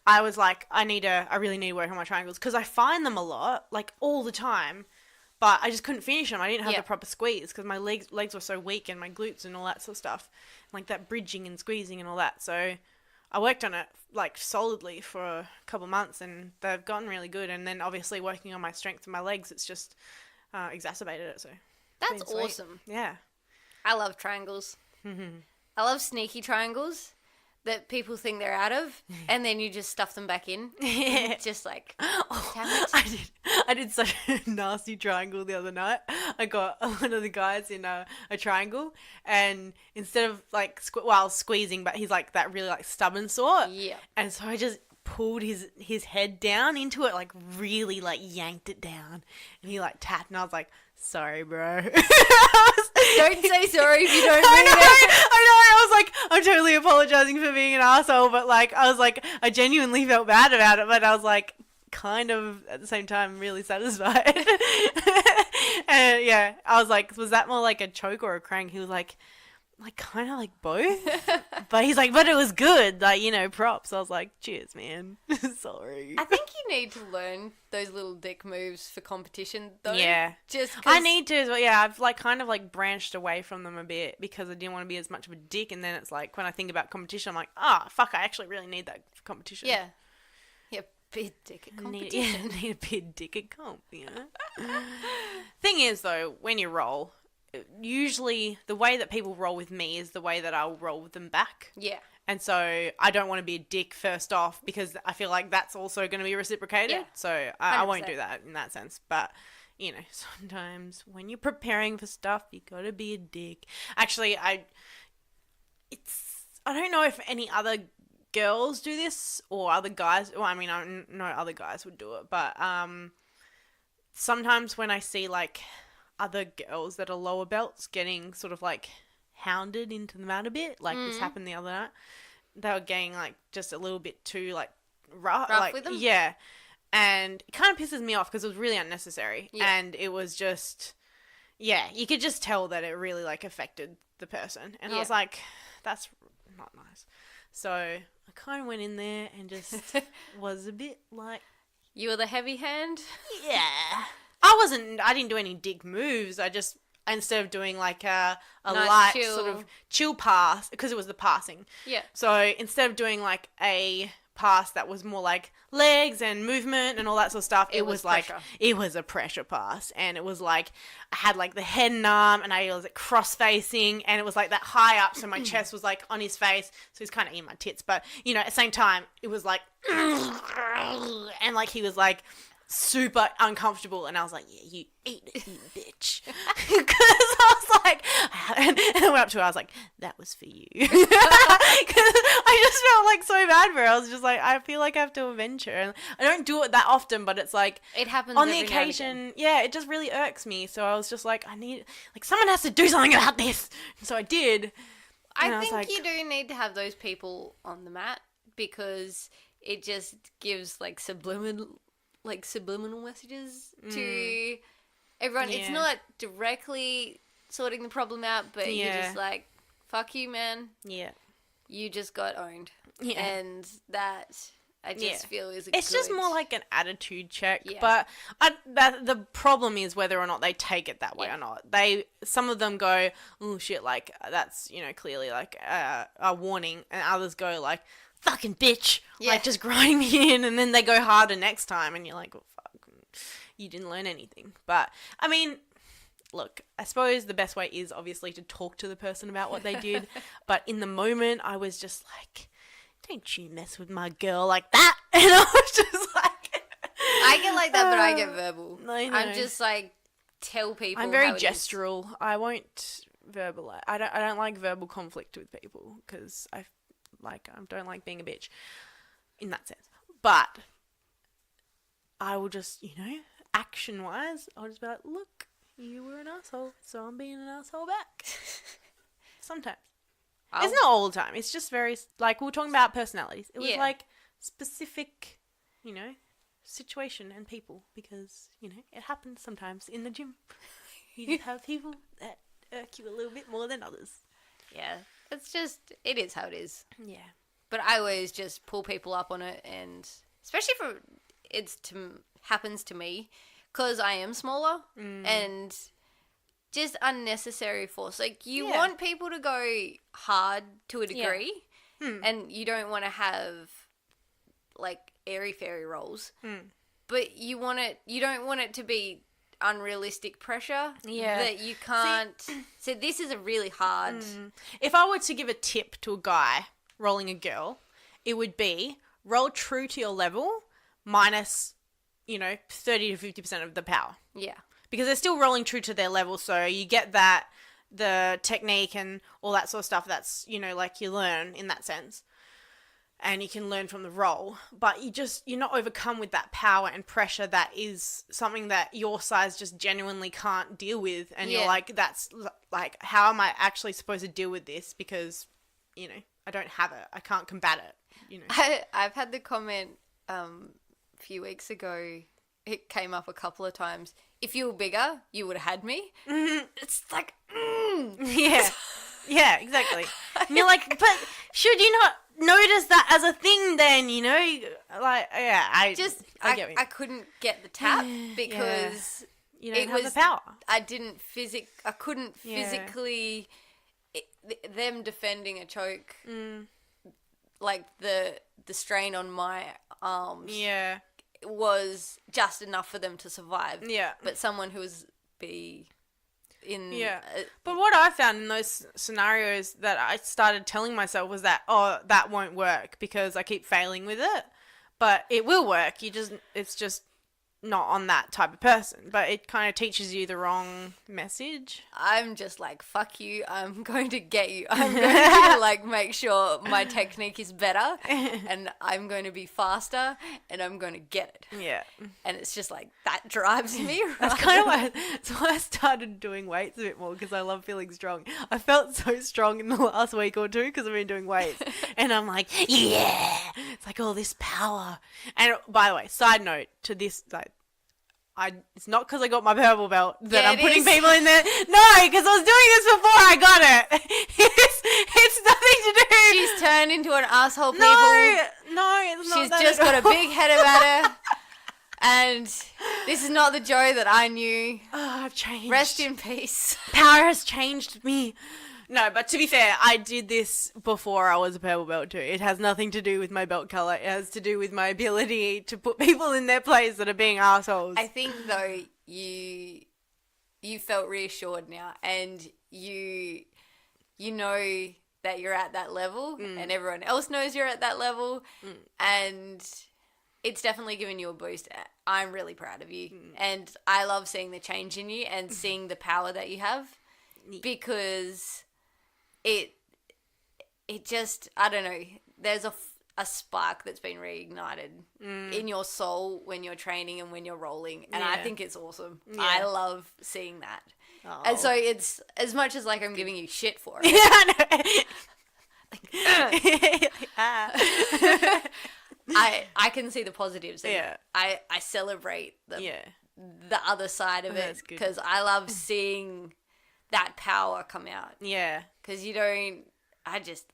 I was like, I really need to work on my triangles because I find them a lot, like all the time, but I just couldn't finish them. I didn't have Yeah. the proper squeeze because my legs were so weak and my glutes and all that sort of stuff, like that bridging and squeezing and all that. So I worked on it like solidly for a couple months and they've gotten really good. And then obviously working on my strength and my legs, it's just exacerbated it. So That's been sweet. awesome. Yeah. I love triangles. I love sneaky triangles that people think they're out of, and then you just stuff them back in. Yeah. Just like, Oh, damn it. I did such a nasty triangle the other night. I got one of the guys in a triangle, and instead of like squeezing, but he's like that really like stubborn sort. Yeah. And so I just pulled his head down into it, like really like yanked it down, and he like tapped, and I was like, "Sorry, bro." Don't say sorry if you don't I mean know, it. I know. I was like, I'm totally apologizing for being an asshole, but like, I was like, I genuinely felt bad about it, but I was like, kind of at the same time, really satisfied. And yeah, I was like, was that more like a choke or a crank? He was like kind of like both, but he's like, but it was good, like, props. I was like, cheers, man. Sorry. I think you need to learn those little dick moves for competition, though. Yeah. Just 'cause I need to as well. Yeah, I've like kind of like branched away from them a bit because I didn't want to be as much of a dick. And then it's like when I think about competition, I'm like, fuck, I actually really need that for competition. Yeah. Yeah, big dick at I competition. need a bit dick at comp, Thing is, though, when you roll, usually the way that people roll with me is the way that I'll roll with them back. Yeah. And so I don't want to be a dick first off because I feel like that's also going to be reciprocated. Yeah. So I won't 100%. do that in that sense. But, sometimes when you're preparing for stuff, you got to be a dick. Actually, I don't know if any other girls do this or other guys. Well, I mean, I know other guys would do it. But sometimes when I see, like, other girls that are lower belts getting sort of like hounded into the mat a bit, like this happened the other night. They were getting like just a little bit too like rough like, with them? Yeah, and it kind of pisses me off because it was really unnecessary, and it was just you could just tell that it really like affected the person, and I was like, that's not nice. So I kind of went in there and just was a bit like, You were the heavy hand? yeah. I didn't do any dick moves. I just, instead of doing like a Nice, light chill. sort of chill pass, because it was the passing. Yeah. So instead of doing like a pass that was more like legs and movement and all that sort of stuff, it was like, pressure. it was a pressure pass. And it was like, I had like the head and arm and I was like cross facing and it was like that high up. So my chest was like on his face. So he's kind of in my tits. But, at the same time, it was like, and like he was like, super uncomfortable, and I was like, yeah, you eat it, you bitch. Because I was like, and I went up to her, I was like, that was for you. Because I just felt like so bad for her. I was just like, I feel like I have to avenge her. And I don't do it that often, but it's like, It happens on the every now and occasion, it just really irks me. So I was just like, someone has to do something about this. And so I did. And I was think like, you do need to have those people on the mat because it just gives like subliminal messages to everyone. It's Yeah. not directly sorting the problem out, but you're Yeah. just like, fuck you, man. yeah. You just got owned. Yeah. And that I just feel is It's just more like an attitude check, Yeah. but the problem is whether or not they take it that way or not. Some of them go, oh shit, like that's clearly like a warning, and others go like, fucking bitch, like just grinding me in, and then they go harder next time, and you're like, oh, fuck, you didn't learn anything. But, I mean, look, I suppose the best way is obviously to talk to the person about what they did. But in the moment, I was just like, don't you mess with my girl like that. And I was just like... I get like that, but I get verbal. I know. I'm just like, tell people I'm very how it gestural. I won't verbalize. I don't like verbal conflict with people because I don't like being a bitch in that sense. But I will just, action wise, I'll just be like, look, you were an asshole, so I'm being an asshole back. Sometimes. It's not all the time. It's just very, like, we were talking about personalities. It was like specific, situation and people because, it happens sometimes in the gym. You just have people that irk you a little bit more than others. Yeah. It's just, it is how it is. Yeah. But I always just pull people up on it, and especially if happens to me, because I am smaller and just unnecessary force. Like, you want people to go hard to a degree, and you don't want to have, like, airy-fairy rolls. But you don't want it to be unrealistic pressure that you can't. So this is a really hard. If I were to give a tip to a guy rolling a girl, it would be roll true to your level minus, 30 to 50% of the power. Yeah. Because they're still rolling true to their level, so you get that, the technique and all that sort of stuff that's, like you learn in that sense. And you can learn from the roll, but you're not overcome with that power and pressure that is something that your size just genuinely can't deal with. And you're like, that's like, how am I actually supposed to deal with this? Because, I don't have it. I can't combat it, I've had the comment a few weeks ago. It came up a couple of times. If you were bigger, you would have had me. Mm-hmm. It's like, Yeah. Yeah, exactly. And you're like, but should you not notice that as a thing then, Like, yeah, I get I couldn't get the tap because you don't have the power. I couldn't physically, them defending a choke, like the strain on my arms was just enough for them to survive. Yeah. But someone who was but what I found in those scenarios that I started telling myself was that, that won't work because I keep failing with it, but it will work. It's just not on that type of person, but it kind of teaches you the wrong message. I'm just like, fuck you. I'm going to get you. I'm going to like make sure my technique is better and I'm going to be faster and I'm going to get it. Yeah. And it's just like, that drives me right. That's kind of why I started doing weights a bit more because I love feeling strong. I felt so strong in the last week or two because I've been doing weights and I'm like, yeah, it's like all this power. And by the way, side note to this, like, it's not because I got my purple belt that I'm putting people in there. No, because I was doing this before I got it. It's nothing to do. She's turned into an asshole, people. No, it's not. She's just got a big head about her. And this is not the Joe that I knew. Oh, I've changed. Rest in peace. Power has changed me. No, but to be fair, I did this before I was a purple belt too. It has nothing to do with my belt colour. It has to do with my ability to put people in their place that are being assholes. I think, though, you felt reassured now and you know that you're at that level and everyone else knows you're at that level and it's definitely given you a boost. I'm really proud of you and I love seeing the change in you and seeing the power that you have because... It just, I don't know, there's a spark that's been reignited in your soul when you're training and when you're rolling. And I think it's awesome. Yeah. I love seeing that. Oh. And so it's, as much as like I'm giving you shit for it. I can see the positives in it. I celebrate the other side of it because I love seeing that power come out. Yeah. Because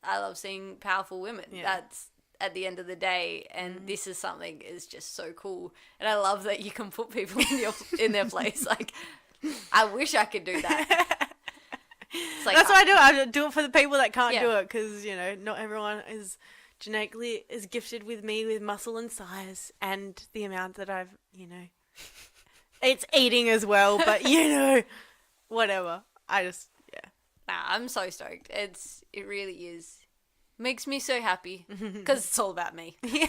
I love seeing powerful women. Yeah. That's at the end of the day. And this is something is just so cool. And I love that you can put people in their place. Like, I wish I could do that. It's like, that's what I do. I do it for the people that can't do it. Because, not everyone is genetically is gifted with me with muscle and size and the amount that I've, It's eating as well, but whatever. Yeah. Nah, I'm so stoked. It really is. Makes me so happy because it's all about me. Yeah.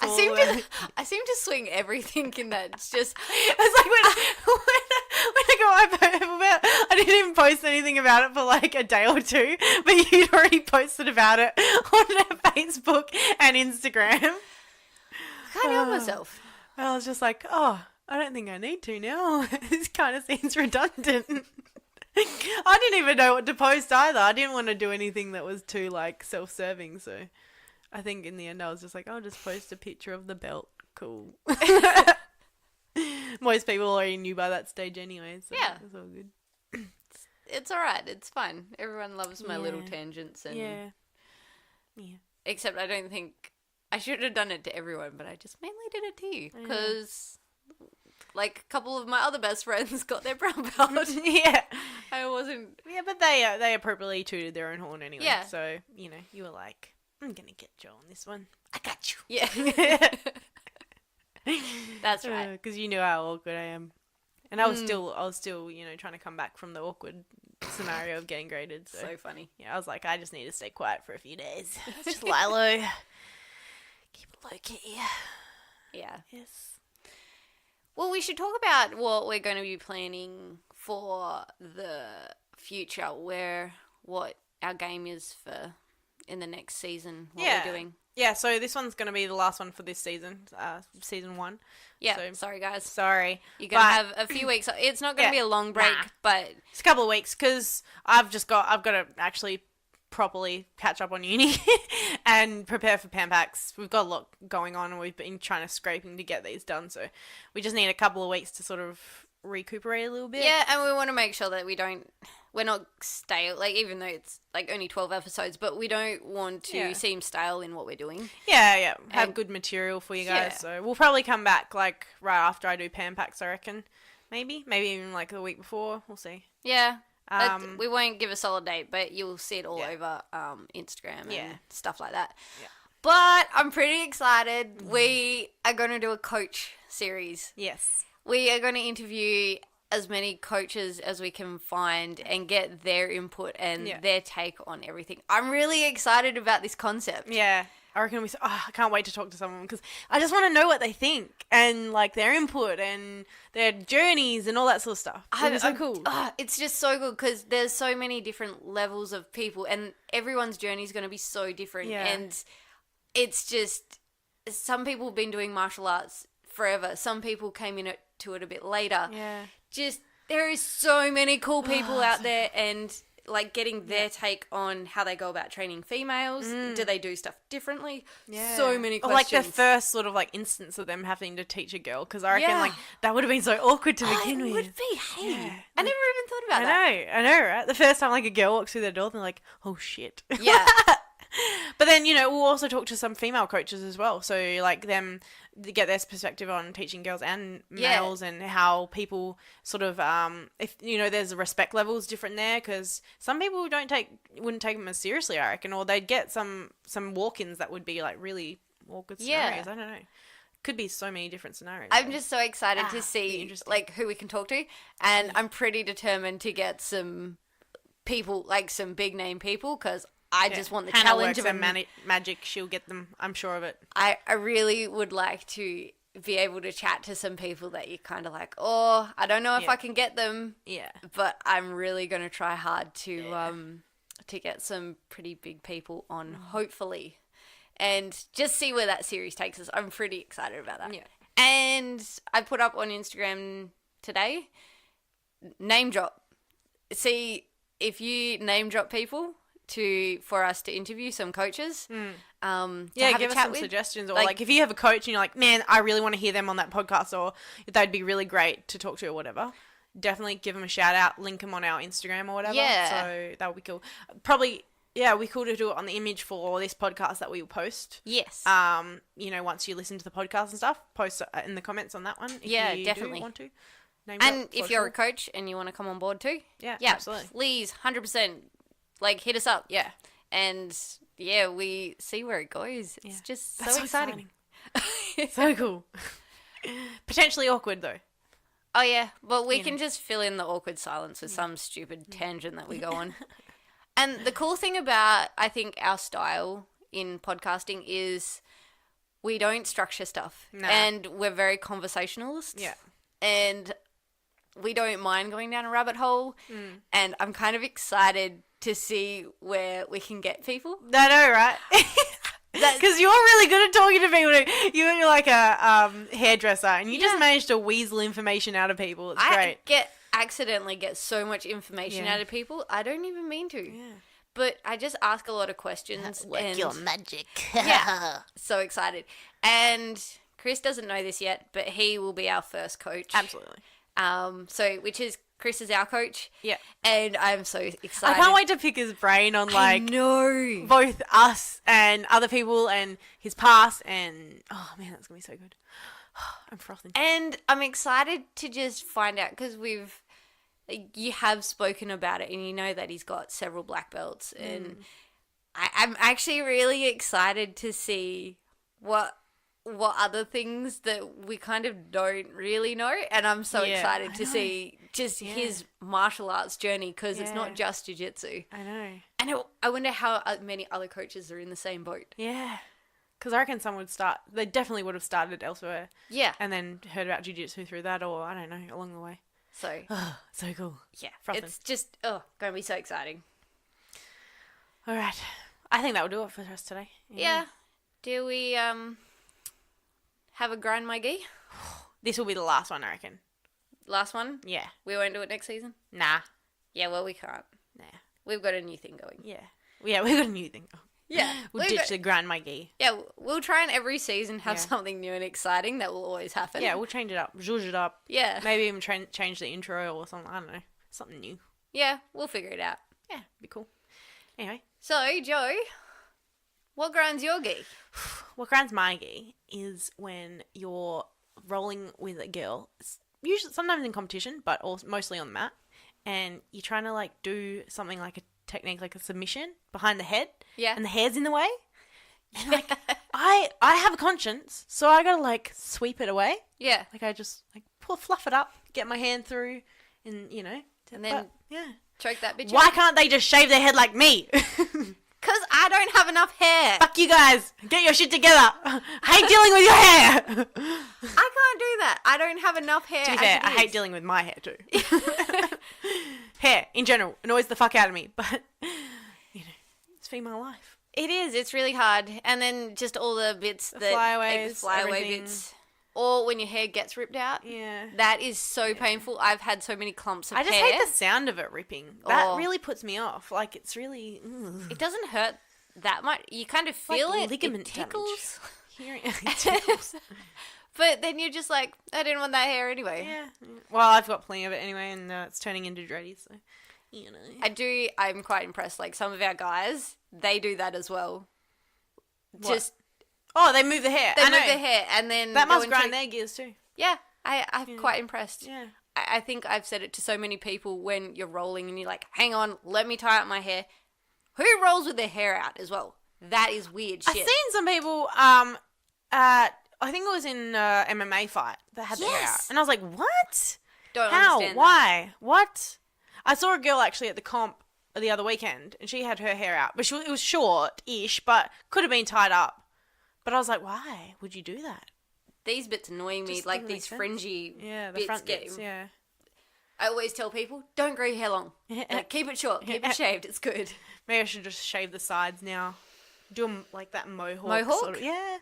I seem to swing everything in that. It's just it's like when I got my profile, I didn't even post anything about it for like a day or two, but you'd already posted about it on Facebook and Instagram. I can't help myself. I was just like, I don't think I need to now. This kind of seems redundant. I didn't even know what to post either. I didn't want to do anything that was too like self-serving, so I think in the end I was just like, I'll just post a picture of the belt. Cool. Most people already knew by that stage anyway, so yeah, it's all good. It's all right. It's fine. Everyone loves my little tangents, and yeah. Except I don't think I should have done it to everyone, but I just mainly did it to you because, like, a couple of my other best friends got their brown belt. Yeah, I wasn't. Yeah, but they appropriately tooted their own horn anyway. Yeah. So you were like, I'm gonna get Joe on this one. I got you. Yeah. That's right. Because you knew how awkward I am, and I was still trying to come back from the awkward scenario of getting graded. So funny. Yeah, I was like, I just need to stay quiet for a few days. Just lie low. Keep it low key. Yeah. Yes. Well, we should talk about what we're going to be planning for the future, what our game is for in the next season, what we're doing. Yeah, so this one's going to be the last one for this season, season 1. Yeah, so, sorry guys. Sorry. You're going to have a few weeks. It's not going to be a long break, but it's a couple of weeks because I've got to actually properly catch up on uni and prepare for Pampaks. We've got a lot going on and we've been trying to scraping to get these done, so we just need a couple of weeks to sort of recuperate a little bit. Yeah, and we want to make sure that we're not stale, like, even though it's like only 12 episodes, but we don't want to seem stale in what we're doing. Yeah. Have good material for you guys. So we'll probably come back like right after I do Pampaks, I reckon. Maybe even like the week before. We'll see. Yeah. We won't give a solid date, but you'll see it all over Instagram and stuff like that. Yeah. But I'm pretty excited. We are going to do a coach series. Yes. We are going to interview as many coaches as we can find and get their input and their take on everything. I'm really excited about this concept. Yeah. I reckon I can't wait to talk to someone because I just want to know what they think and like their input and their journeys and all that sort of stuff. It's so cool. It's just so good because there's so many different levels of people and everyone's journey is going to be so different. Yeah. And it's just, some people have been doing martial arts forever. Some people came into it a bit later. Yeah. Just, there is so many cool people out there and like getting their take on how they go about training females. Do they do stuff differently? Yeah. So many questions. Or like the first sort of like instance of them having to teach a girl because I reckon like that would have been so awkward to begin with. It would be. Hey, I never even thought about that. I know, right? The first time like a girl walks through their door, they're like, oh shit. Yeah. But then, we'll also talk to some female coaches as well. So, like, them to get their perspective on teaching girls and males and how people sort of, if, there's respect levels different there because some people wouldn't take them as seriously, I reckon, or they'd get some walk-ins that would be, like, really awkward scenarios. I don't know. Could be so many different scenarios. I'm just so excited to see, like, who we can talk to. And I'm pretty determined to get some people, like, some big-name people because I just want the Hannah challenge works of magic. She'll get them. I'm sure of it. I really would like to be able to chat to some people that you're kind of like, I don't know if I can get them. Yeah. But I'm really going to try hard to get some pretty big people on, hopefully, and just see where that series takes us. I'm pretty excited about that. Yeah. And I put up on Instagram today, name drop. See, if you name drop people for us to interview some coaches. Give us some suggestions. Or like if you have a coach and you're like, man, I really want to hear them on that podcast or they'd be really great to talk to or whatever, definitely give them a shout out, link them on our Instagram or whatever. Yeah. So that would be cool. Probably, we could do it on the image for this podcast that we will post. Yes. Once you listen to the podcast and stuff, post in the comments on that one if you definitely do want to. And if you're a coach and you want to come on board too. Yeah, absolutely. Please, 100%. Like, hit us up. Yeah. And, we see where it goes. It's just so exciting. So cool. Potentially awkward, though. Oh, yeah. Well, we can just fill in the awkward silence with some stupid tangent that we go on. And the cool thing about, I think, our style in podcasting is we don't structure stuff. No. And we're very conversationalists. Yeah. And we don't mind going down a rabbit hole. And I'm kind of excited to see where we can get people. I know, right? Because you're really good at talking to people. You're like a hairdresser, and you just managed to weasel information out of people. It's great. I accidentally get so much information out of people. I don't even mean to. Yeah. But I just ask a lot of questions. That's your magic. Yeah. So excited. And Chris doesn't know this yet, but he will be our first coach. Absolutely. Which is Chris is our coach. Yeah. And I'm so excited. I can't wait to pick his brain on, like, both us and other people and his past. And, oh, man, that's going to be so good. I'm frothing. And I'm excited to just find out because you have spoken about it and you know that he's got several black belts. And I'm actually really excited to see what other things that we kind of don't really know, and I'm so excited to see just his martial arts journey because it's not just jiu-jitsu. I know. And I wonder how many other coaches are in the same boat. Yeah. Because I reckon some they definitely would have started elsewhere. Yeah. And then heard about jiu-jitsu through that, or I don't know, along the way. So. So cool. Yeah. Frothing. It's just, going to be so exciting. All right. I think that will do it for us today. Yeah. Do we, have a grind my gi? This will be the last one, I reckon. Last one? Yeah. We won't do it next season? Nah. Yeah, well, we can't. Nah. We've got a new thing going. Yeah. Yeah, we've got a new thing. Yeah. We'll ditch the grind my gi. Yeah, we'll try and every season have something new and exciting. That will always happen. Yeah, we'll change it up. Zhuzh it up. Yeah. Maybe even change the intro or something. I don't know. Something new. Yeah, we'll figure it out. Yeah, be cool. Anyway. So, Joe, what grinds your gi? What grinds my gi is when you're rolling with a girl, usually sometimes in competition, but also mostly on the mat, and you're trying to like do something like a technique, like a submission behind the head, and the hair's in the way, and like I have a conscience, so I gotta like sweep it away. Yeah, like I just like fluff it up, get my hand through, and and then choke that bitch. Why can't they just shave their head like me? Because I don't have enough hair. Fuck you guys. Get your shit together. I hate dealing with your hair. I can't do that. I don't have enough hair. To be fair, I hate dealing with my hair too. Hair, in general, annoys the fuck out of me. But, it's female life. It is. It's really hard. And then just all the bits flyaway bits. Or when your hair gets ripped out. Yeah. That is so painful. I've had so many clumps of hair. I just hate the sound of it ripping. That really puts me off. Like, it's really... It doesn't hurt that much. You kind of feel like ligament it tickles. It tickles. But then you're just like, I didn't want that hair anyway. Yeah. Well, I've got plenty of it anyway, and it's turning into dreadies, so, I'm quite impressed. Like, some of our guys, they do that as well. What? Oh, they move the hair. They move the hair, and then that must grind their gears too. Yeah, I'm quite impressed. Yeah, I think I've said it to so many people when you're rolling and you're like, "Hang on, let me tie up my hair." Who rolls with their hair out as well? That is weird shit. I've seen some people. I think it was in MMA fight that had their hair out, and I was like, "What? Don't understand. Why? That. What?" I saw a girl actually at the comp the other weekend, and she had her hair out, but it was short-ish, but could have been tied up. But I was like, why would you do that? These bits annoy me, like these fringy the front bits, yeah. I always tell people, don't grow your hair long. Like, keep it short, keep it shaved, it's good. Maybe I should just shave the sides now. Do them like that mohawk. Mohawk? Sort of, yeah.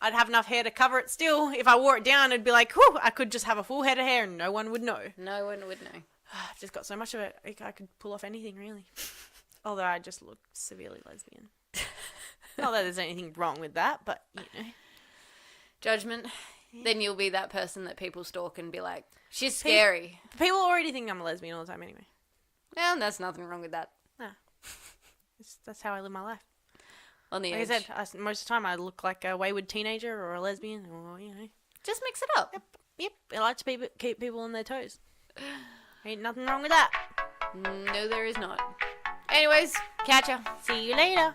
I'd have enough hair to cover it still. If I wore it down, it'd be like, whew, I could just have a full head of hair and no one would know. No one would know. I've just got so much of it, I could pull off anything, really. Although I just look severely lesbian. Not that there's anything wrong with that, but, Judgment. Yeah. Then you'll be that person that people stalk and be like, she's scary. People already think I'm a lesbian all the time anyway. Well, there's nothing wrong with that. No. That's how I live my life. On the edge. Like I said, most of the time I look like a wayward teenager or a lesbian or, Just mix it up. Yep. I like to keep people on their toes. Ain't nothing wrong with that. No, there is not. Anyways, catch ya. See you later.